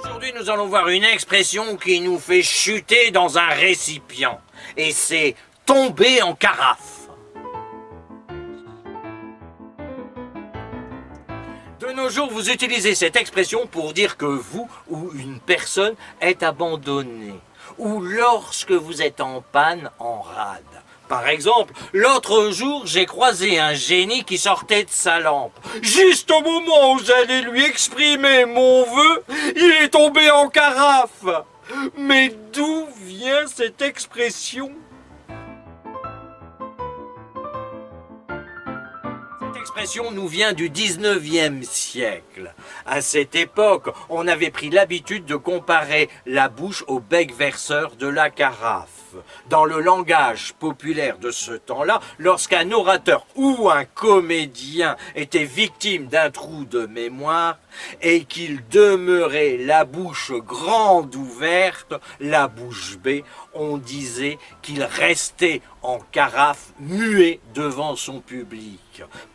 Aujourd'hui, nous allons voir une expression qui nous fait chuter dans un récipient. Et c'est tomber en carafe. De nos jours, vous utilisez cette expression pour dire que vous ou une personne est abandonnée. Ou lorsque vous êtes en panne, en rade. Par exemple, l'autre jour, j'ai croisé un génie qui sortait de sa lampe. Juste au moment où j'allais lui exprimer mon vœu, il est tombé en carafe. Mais d'où vient cette expression ? Cette expression nous vient du 19e siècle. À cette époque, on avait pris l'habitude de comparer la bouche au bec verseur de la carafe. Dans le langage populaire de ce temps-là, lorsqu'un orateur ou un comédien était victime d'un trou de mémoire et qu'il demeurait la bouche grande ouverte, la bouche bée, on disait qu'il restait en carafe, muet devant son public.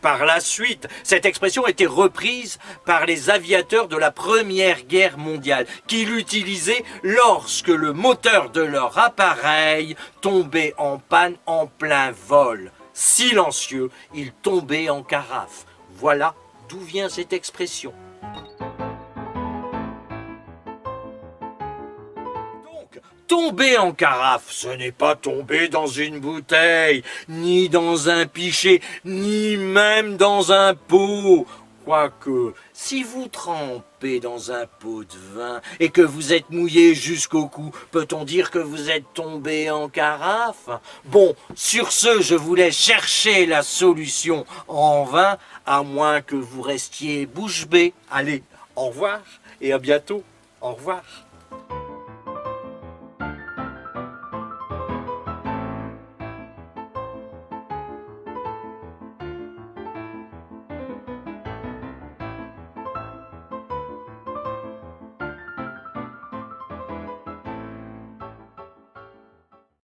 Par la suite, cette expression était reprise par les aviateurs de la Première Guerre mondiale, qui l'utilisaient lorsque le moteur de leur appareil tombait en panne en plein vol. Silencieux, il tombait en carafe. Voilà d'où vient cette expression. Tomber en carafe, ce n'est pas tomber dans une bouteille, ni dans un pichet, ni même dans un pot. Quoique, si vous trempez dans un pot de vin et que vous êtes mouillé jusqu'au cou, peut-on dire que vous êtes tombé en carafe ? Bon, sur ce, je voulais chercher la solution en vain, à moins que vous restiez bouche bée. Allez, au revoir et à bientôt. Au revoir.